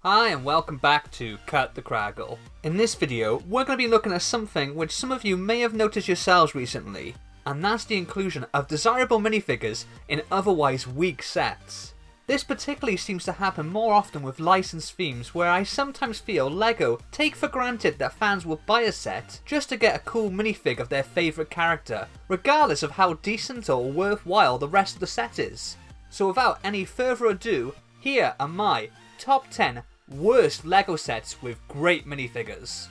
Hi and welcome back to Cut the Craggle. In this video, we're going to be looking at something which some of you may have noticed yourselves recently, and that's the inclusion of desirable minifigures in otherwise weak sets. This particularly seems to happen more often with licensed themes, where I sometimes feel LEGO take for granted that fans will buy a set just to get a cool minifig of their favourite character, regardless of how decent or worthwhile the rest of the set is. So without any further ado, here are my top 10 worst LEGO sets with great minifigures.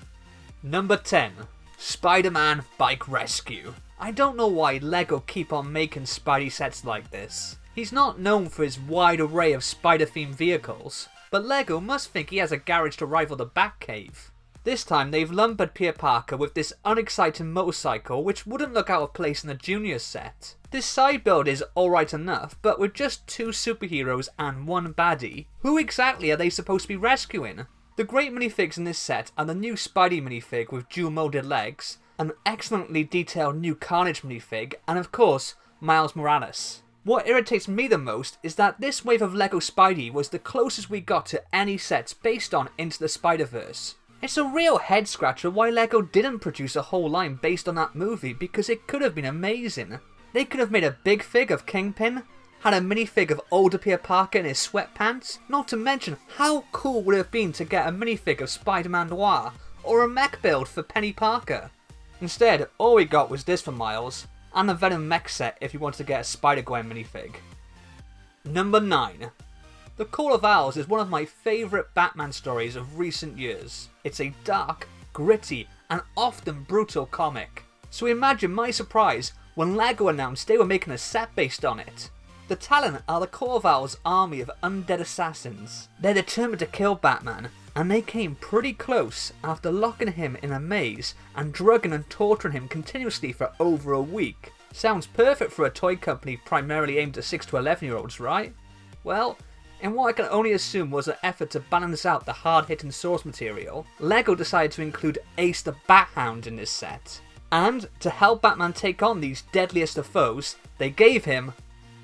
Number 10. SpiderMan Bike Rescue. I don't know why LEGO keep on making Spidey sets like this. He's not known for his wide array of spider-themed vehicles, but LEGO must think he has a garage to rival the Batcave. This time they've lumbered Peter Parker with this unexciting motorcycle which wouldn't look out of place in a junior set. This side build is alright enough, but with just 2 superheroes and 1 baddie, who exactly are they supposed to be rescuing? The great minifigs in this set are the new Spidey minifig with dual molded legs, an excellently detailed new Carnage minifig, and of course, Miles Morales. What irritates me the most is that this wave of LEGO Spidey was the closest we got to any sets based on Into the Spider-Verse. It's a real head scratcher why LEGO didn't produce a whole line based on that movie, because it could have been amazing. They could have made a big fig of Kingpin, had a minifig of older Peter Parker in his sweatpants, not to mention how cool would it have been to get a minifig of Spider-Man Noir, or a mech build for Penny Parker. Instead, all we got was this for Miles, and a Venom mech set if you wanted to get a Spider-Gwen minifig. Number 9. The Call of Owls is one of my favourite Batman stories of recent years. It's a dark, gritty, and often brutal comic. So imagine my surprise when LEGO announced they were making a set based on it. The Talon are the Call of Owls' army of undead assassins. They're determined to kill Batman, and they came pretty close after locking him in a maze and drugging and torturing him continuously for over a week. Sounds perfect for a toy company primarily aimed at 6 to 11 year olds, right? Well, in what I can only assume was an effort to balance out the hard-hitting source material, LEGO decided to include Ace the Bat-Hound in this set. And to help Batman take on these deadliest of foes, they gave him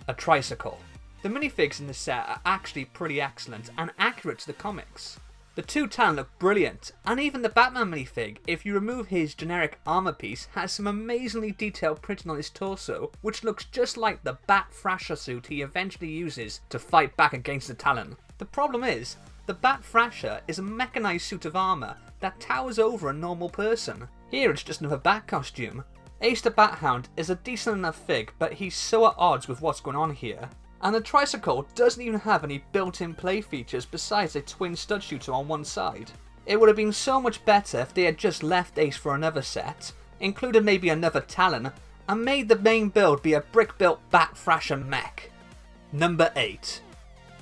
a tricycle. The minifigs in this set are actually pretty excellent and accurate to the comics. The 2 Talon look brilliant, and even the Batman minifig, if you remove his generic armor piece, has some amazingly detailed printing on his torso, which looks just like the Bat Thrasher suit he eventually uses to fight back against the Talon. The problem is, the Bat Thrasher is a mechanized suit of armor that towers over a normal person. Here it's just another Bat costume. Ace the Bat-Hound is a decent enough fig, but he's so at odds with what's going on here. And the tricycle doesn't even have any built-in play features besides a twin stud shooter on one side. It would have been so much better if they had just left Ace for another set, included maybe another Talon, and made the main build be a brick-built Bat Thrasher mech. Number 8.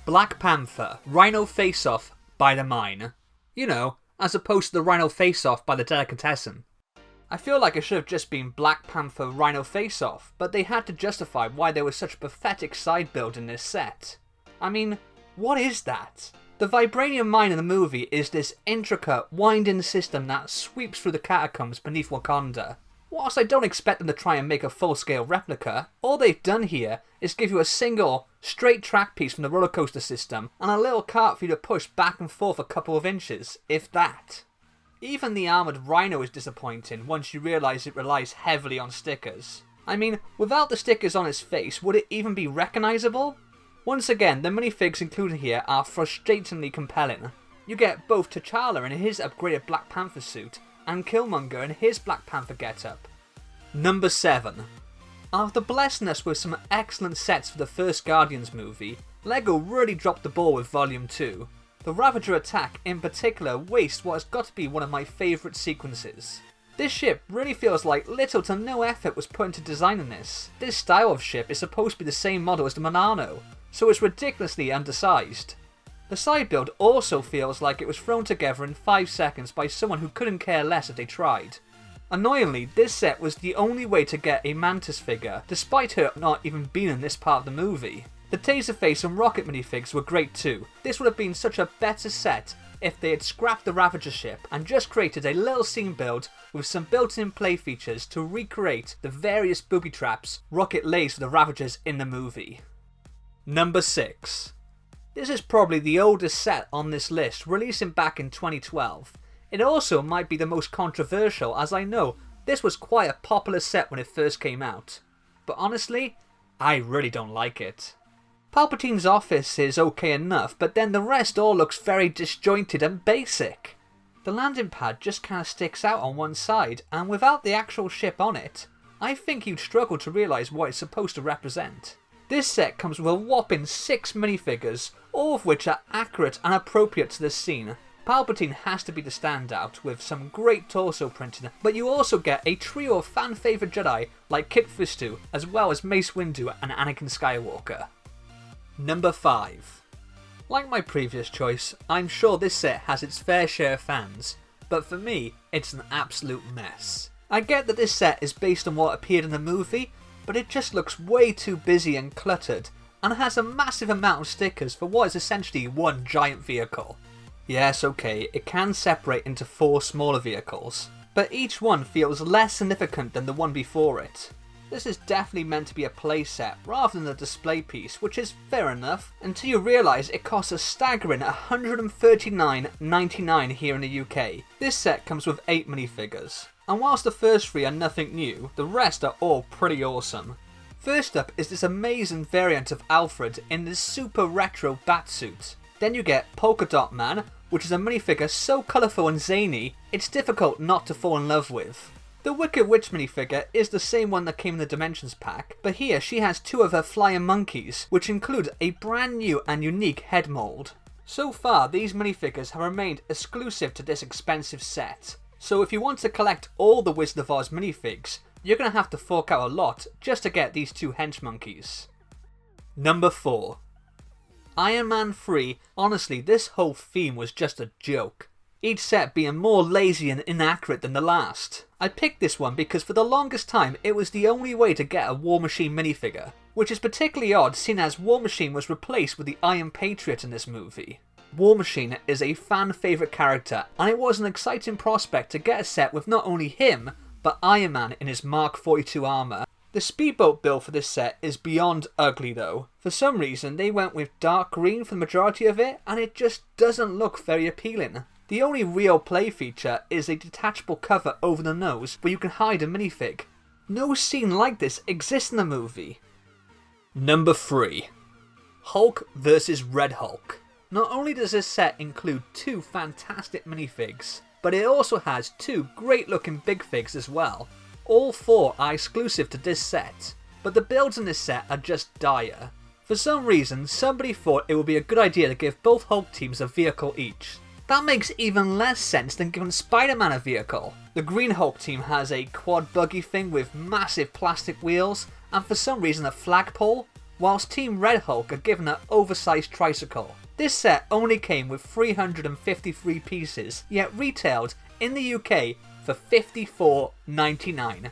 Black Panther Rhino Face-Off by the Mine. You know, as opposed to the Rhino Face-Off by the Delicatessen. I feel like it should have just been Black Panther Rhino Face-Off, but they had to justify why there was such a pathetic side build in this set. I mean, what is that? The vibranium mine in the movie is this intricate, winding system that sweeps through the catacombs beneath Wakanda. Whilst I don't expect them to try and make a full-scale replica, all they've done here is give you a single, straight track piece from the roller coaster system and a little cart for you to push back and forth a couple of inches, if that. Even the armoured Rhino is disappointing once you realise it relies heavily on stickers. I mean, without the stickers on its face, would it even be recognisable? Once again, the minifigs included here are frustratingly compelling. You get both T'Challa in his upgraded Black Panther suit, and Killmonger in his Black Panther getup. Number 7. After blessing us with some excellent sets for the first Guardians movie, LEGO really dropped the ball with Volume 2. The Ravager attack in particular wastes what has got to be one of my favourite sequences. This ship really feels like little to no effort was put into designing this. This style of ship is supposed to be the same model as the Monano, so it's ridiculously undersized. The side build also feels like it was thrown together in 5 seconds by someone who couldn't care less if they tried. Annoyingly, this set was the only way to get a Mantis figure, despite her not even being in this part of the movie. The Taserface and Rocket minifigs were great too. This would have been such a better set if they had scrapped the Ravager ship and just created a little scene build with some built-in play features to recreate the various booby traps Rocket lays for the Ravagers in the movie. Number 6. This is probably the oldest set on this list, releasing back in 2012. It also might be the most controversial, as I know this was quite a popular set when it first came out. But honestly, I really don't like it. Palpatine's office is okay enough, but then the rest all looks very disjointed and basic. The landing pad just kind of sticks out on one side, and without the actual ship on it, I think you'd struggle to realise what it's supposed to represent. This set comes with a whopping 6 minifigures, all of which are accurate and appropriate to the scene. Palpatine has to be the standout, with some great torso printing, but you also get a trio of fan favourite Jedi like Kit Fisto, as well as Mace Windu and Anakin Skywalker. Number 5. Like my previous choice, I'm sure this set has its fair share of fans, but for me, it's an absolute mess. I get that this set is based on what appeared in the movie, but it just looks way too busy and cluttered, and has a massive amount of stickers for what is essentially one giant vehicle. Yes, okay, it can separate into 4 smaller vehicles, but each one feels less significant than the one before it. This is definitely meant to be a playset rather than a display piece, which is fair enough, until you realise it costs a staggering $139.99 here in the UK. This set comes with 8 minifigures, and whilst the first 3 are nothing new, the rest are all pretty awesome. First up is this amazing variant of Alfred in this super retro batsuit. Then you get Polka Dot Man, which is a minifigure so colourful and zany, it's difficult not to fall in love with. The Wicked Witch minifigure is the same one that came in the Dimensions pack, but here she has 2 of her flying monkeys, which include a brand new and unique head mould. So far, these minifigures have remained exclusive to this expensive set, so if you want to collect all the Wizard of Oz minifigs, you're going to have to fork out a lot just to get these 2 hench monkeys. Number 4. Iron Man 3, honestly this whole theme was just a joke. Each set being more lazy and inaccurate than the last. I picked this one because for the longest time it was the only way to get a War Machine minifigure, which is particularly odd seeing as War Machine was replaced with the Iron Patriot in this movie. War Machine is a fan favourite character, and it was an exciting prospect to get a set with not only him, but Iron Man in his Mark 42 armour. The speedboat build for this set is beyond ugly though. For some reason they went with dark green for the majority of it, and it just doesn't look very appealing. The only real play feature is a detachable cover over the nose where you can hide a minifig. No scene like this exists in the movie. Number 3. Hulk vs Red Hulk. Not only does this set include 2 fantastic minifigs, but it also has 2 great looking big figs as well. All 4 are exclusive to this set, but the builds in this set are just dire. For some reason, somebody thought it would be a good idea to give both Hulk teams a vehicle each. That makes even less sense than giving Spider-Man a vehicle. The Green Hulk team has a quad buggy thing with massive plastic wheels, and for some reason a flagpole, whilst Team Red Hulk are given an oversized tricycle. This set only came with 353 pieces, yet retailed in the UK for $54.99.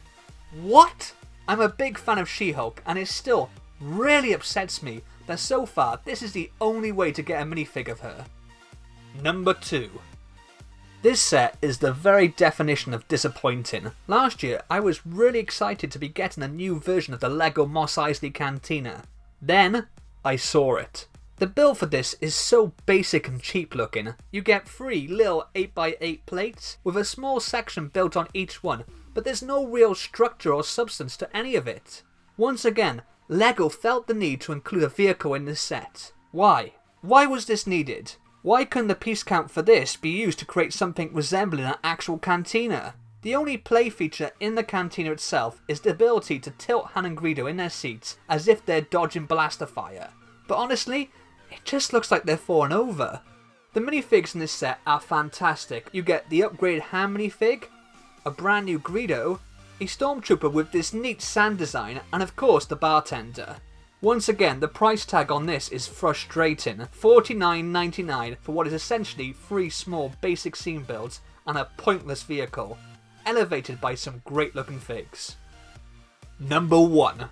What? I'm a big fan of She-Hulk, and it still really upsets me that so far this is the only way to get a minifig of her. Number 2. This set is the very definition of disappointing. Last year I was really excited to be getting a new version of the LEGO Mos Eisley Cantina. Then I saw it. The build for this is so basic and cheap looking. You get 3 little 8x8 plates with a small section built on each one, but there's no real structure or substance to any of it. Once again, LEGO felt the need to include a vehicle in this set. Why? Why was this needed? Why couldn't the piece count for this be used to create something resembling an actual cantina? The only play feature in the cantina itself is the ability to tilt Han and Greedo in their seats as if they're dodging blaster fire. But honestly, it just looks like they're falling over. The minifigs in this set are fantastic. You get the upgraded Han minifig, a brand new Greedo, a Stormtrooper with this neat sand design, and of course the bartender. Once again, the price tag on this is frustrating. $49.99 for what is essentially 3 small basic scene builds and a pointless vehicle, elevated by some great looking figs. Number 1.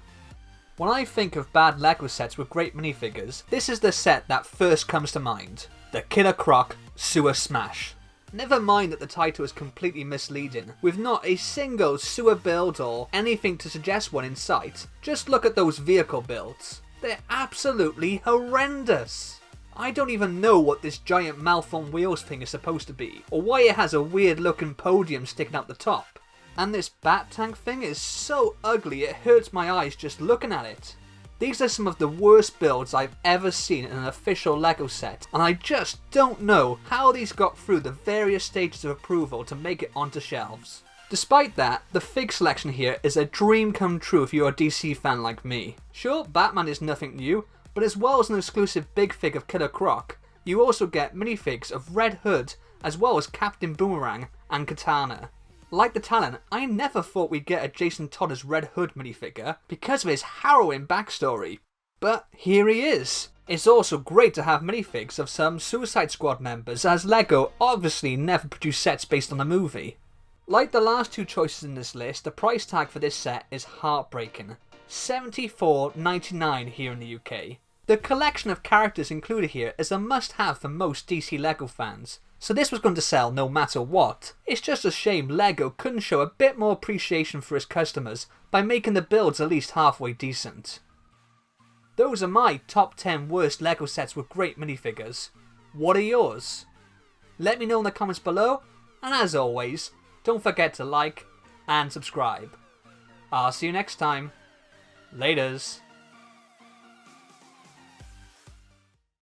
When I think of bad LEGO sets with great minifigures, this is the set that first comes to mind. The Killer Croc Sewer Smash. Never mind that the title is completely misleading, with not a single sewer build or anything to suggest one in sight. Just look at those vehicle builds. They're absolutely horrendous. I don't even know what this giant mouth on wheels thing is supposed to be, or why it has a weird looking podium sticking out the top. And this bat tank thing is so ugly it hurts my eyes just looking at it. These are some of the worst builds I've ever seen in an official LEGO set, and I just don't know how these got through the various stages of approval to make it onto shelves. Despite that, the fig selection here is a dream come true if you're a DC fan like me. Sure, Batman is nothing new, but as well as an exclusive big fig of Killer Croc, you also get minifigs of Red Hood, as well as Captain Boomerang and Katana. Like the Talon, I never thought we'd get a Jason Todd as Red Hood minifigure because of his harrowing backstory. But here he is. It's also great to have minifigs of some Suicide Squad members, as LEGO obviously never produced sets based on the movie. Like the last two choices in this list, the price tag for this set is heartbreaking. $74.99 here in the UK. The collection of characters included here is a must-have for most DC LEGO fans, so this was going to sell no matter what. It's just a shame LEGO couldn't show a bit more appreciation for its customers by making the builds at least halfway decent. Those are my top 10 worst LEGO sets with great minifigures. What are yours? Let me know in the comments below, and as always, don't forget to like and subscribe. I'll see you next time. Laters.